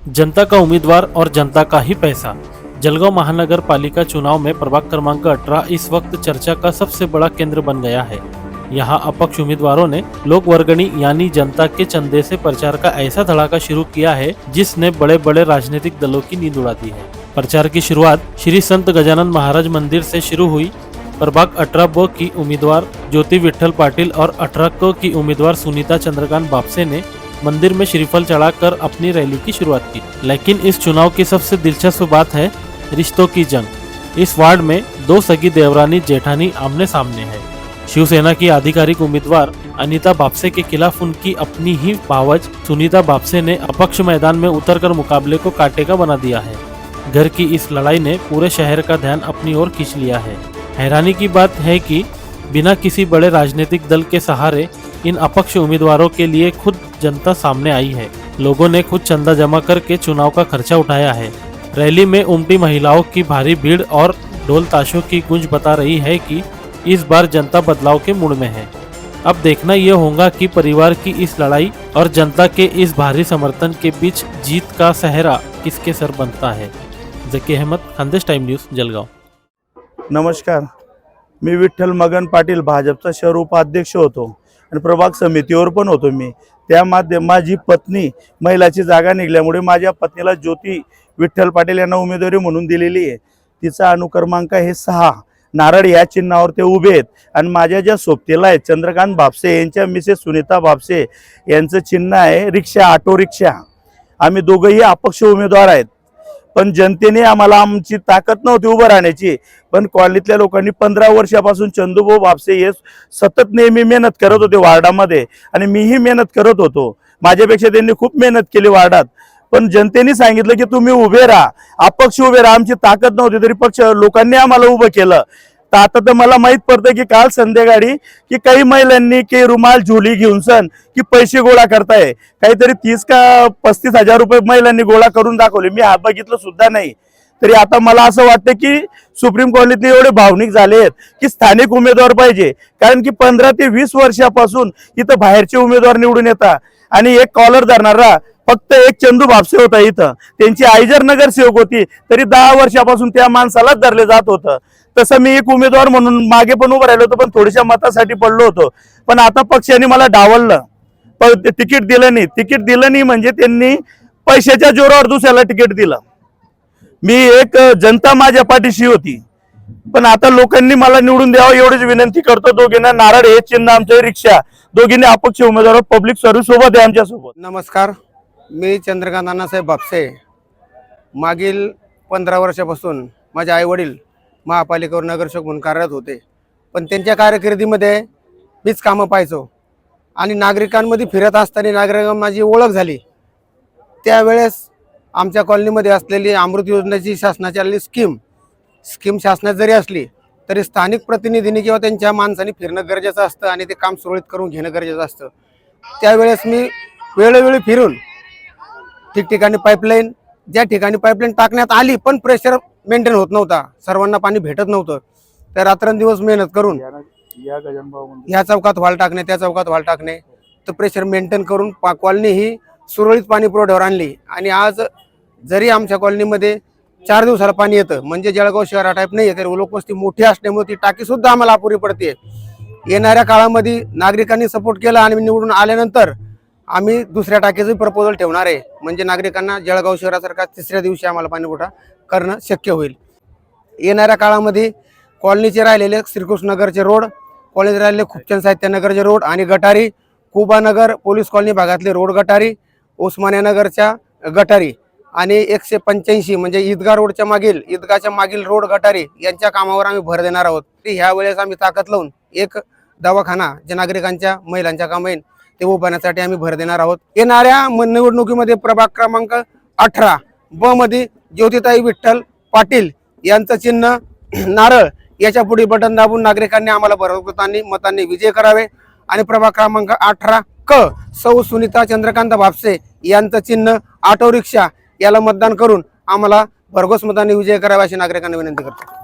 जनता का उम्मीदवार और जनता का ही पैसा। जलगांव महानगर पालिका चुनाव में प्रभाग क्रमांक 18 इस वक्त चर्चा का सबसे बड़ा केंद्र बन गया है। यहां अपक्ष उम्मीदवारों ने लोक वर्गणी यानी जनता के चंदे से प्रचार का ऐसा धड़ाका शुरू किया है जिसने बड़े बड़े राजनीतिक दलों की नींद उड़ा दी है। प्रचार की शुरुआत श्री संत गजानन महाराज मंदिर से शुरू हुई। प्रभाग 18 ब की उम्मीदवार ज्योति विठल पाटिल और 18 क की उम्मीदवार सुनीता चंद्रकांत बापसे ने मंदिर में श्रीफल चढ़ाकर अपनी रैली की शुरुआत की। लेकिन इस चुनाव की सबसे दिलचस्प बात है रिश्तों की जंग। इस वार्ड में दो सगी देवरानी जेठानी आमने सामने है। शिवसेना की आधिकारिक उम्मीदवार अनीता बापसे के खिलाफ उनकी अपनी ही भावज सुनीता बापसे ने अपक्ष मैदान में उतरकर मुकाबले को कांटे का बना दिया है। घर की इस लड़ाई ने पूरे शहर का ध्यान अपनी ओर खींच लिया है। हैरानी की बात है कि बिना किसी बड़े राजनीतिक दल के सहारे इन अपक्ष उम्मीदवारों के लिए खुद जनता सामने आई है। लोगों ने खुद चंदा जमा करके चुनाव का खर्चा उठाया है। रैली में उमटी महिलाओं की भारी भीड़ और ढोल ताशों की गूंज बता रही है कि इस बार जनता बदलाव के मूड में है। अब देखना यह होगा कि परिवार की इस लड़ाई और जनता के इस भारी समर्थन के बीच जीत का सहरा किसके सर बनता है। Zaki Ahmad, Khandesh time news, Jalgaon. नमस्कार, मी विठ्ठल मगन पाटील, भाजपचा शहर उपाध्यक्ष होतो आणि प्रभाग समितीवर पण होतो मी। त्या माझी पत्नी महिलाची जागा निघल्यामुळे माझ्या पत्नीला ज्योती विठ्ठल पाटील यांना उमेदवारी म्हणून दिलेली आहे। तिचा अनुक्रमांक आहे 6। नारळ या चिन्हावर ते उभे आहेत आणि माझ्या ज्या सोबतीला आहेत चंद्रकांत बापसे यांच्या मिसेस सुनीता बापसे यांचं चिन्ह आहे रिक्षा, ऑटो रिक्षा। आम्ही दोघंही अपक्ष उमेदवार आहेत, पण जनतेने आम्हाला आमची ताकद नव्हती उभं राहण्याची। पण कॉलनीतल्या लोकांनी 15 वर्षापासून चंदूभाऊ बापसे हे सतत नेहमी मेहनत करत होते वार्डामध्ये आणि मीही मेहनत करत होतो। माझ्यापेक्षा त्यांनी खूप मेहनत केली वार्डात, पण जनतेने सांगितलं की तुम्ही उभे राहा, अपक्ष उभे राहा। आमची ताकद नव्हती तरी पक्ष लोकांनी आम्हाला उभं केलं। तर आता तर मला माहित पडतं की काल संध्याकाळी की काही महिलांनी की रुमाल झोली घेऊन सन की पैसे गोळा करताय, काहीतरी 30 का 35 हजार रुपये महिलांनी गोळा करून दाखवले। मी हात बघितलं सुद्धा नाही। तरी आता मला असं वाटतं की सुप्रीम कोर्टातले एवढे भावनिक झाले आहेत की स्थानिक उमेदवार पाहिजे, कारण की 15 ते 20 वर्षापासून इथं बाहेरचे उमेदवार निवडून येतात आणि एक कॉलर धरणारा फक्त एक चंदू बापसे होता इथं। त्यांची आई जर नगरसेवक होती तरी 10 वर्षापासून त्या माणसालाच धरले जात होतं। तसं मी एक उमेदवार म्हणून मागे पण उभं राहिलो होतो, पण थोड्याशा मतासाठी पडलो होतो। पण आता पक्षाने मला डावललं, पण तिकीट दिलं नाही। तिकीट दिलं नाही म्हणजे त्यांनी पैशाच्या जोरावर दुसऱ्याला तिकीट दिलं। मी एक जनता माझ्या पाठीशी होती, पण आता लोकांनी मला निवडून द्यावं एवढीच विनंती करतो। दोघींना नारळ हे चिन्ह, आमचं रिक्षा, दोघींनी अपक्ष उमेदवार पब्लिक सर्व्हिस सोबत आहे आमच्या सोबत। नमस्कार, मी चंद्रकांत अण्णासाहेब बापसे। मागील 15 वर्षापासून माझे आई वडील महापालिकेवर नगरसेवक म्हणून कार्यरत होते, पण त्यांच्या कारकिर्दीमध्ये मीच कामं पाहायचो आणि नागरिकांमध्ये फिरत असताना नागरिकांना माझी ओळख झाली। त्यावेळेस आमच्या कॉलनीमध्ये असलेली अमृत योजनेची शासनाची आलेली स्कीम शासनात जरी असली तरी स्थानिक प्रतिनिधींनी किंवा त्यांच्या माणसांनी फिरणं गरजेचं असतं आणि ते काम सुरळीत करून घेणं गरजेचं असतं। त्यावेळेस मी वेळोवेळी फिरून ठिकठिकाणी पाईपलाईन, ज्या ठिकाणी पाईपलाईन टाकण्यात आली पण प्रेशर मेंटेन होत नव्हता, सर्वांना पाणी भेटत नव्हतं, तर रात्रंदिवस मेहनत करून ह्या चौकात व्हाल टाकणे, त्या चौकात व्हाल टाकणे, तर प्रेशर मेंटेन करून कॉलनी ही सुरळीत पाणी पुरवठ्यावर आणली। आणि आज जरी आमच्या कॉलनीमध्ये 4 दिवसाला पाणी येतं, म्हणजे जळगाव शहरा टाईप नाही तरी लोकवस्ती मोठी असल्यामुळे ती टाकी सुद्धा आम्हाला अपुरी पडते। येणाऱ्या काळामध्ये नागरिकांनी सपोर्ट केला आणि निवडून आल्यानंतर आम्ही दुसऱ्या टाकीचं प्रपोजल ठेवणार आहे, म्हणजे नागरिकांना जळगाव शहरासारखा 3ऱ्या दिवशी आम्हाला पाणीपुरवठा करणं शक्य होईल। येणाऱ्या काळामध्ये कॉलनीचे राहिलेले श्रीकृष्णनगरचे रोड, कॉलनीचे राहिलेले खुपचंद साहित्य नगरचे रोड आणि गटारी, कुबानगर पोलीस कॉलनी भागातले रोड गटारी, उस्मानिया नगरच्या गटारी आणि 185 म्हणजे ईदगाच्या मागील रोड गटारी यांच्या कामावर आम्ही भर देणार आहोत। ह्या वेळेस आम्ही ताकद लावून एक दवाखाना जे नागरिकांच्या महिलांच्या कामं येईल ते उभारण्यासाठी आम्ही भर देणार आहोत। येणाऱ्या निवडणुकीमध्ये प्रभाग क्रमांक 18 ब मध्ये ज्योतिताई विठ्ठल पाटील यांचं चिन्ह नारळ, याच्या पुढे बटन दाबून नागरिकांनी आम्हाला भरघोस मतांनी विजय करावे आणि प्रभाग क्रमांक 18 क सौ सुनीता चंद्रकांत बापसे यांचं चिन्ह ऑटो रिक्षा याला मतदान करून आम्हाला भरघोस मतांनी विजय करावे अशी नागरिकांना विनंती करतो।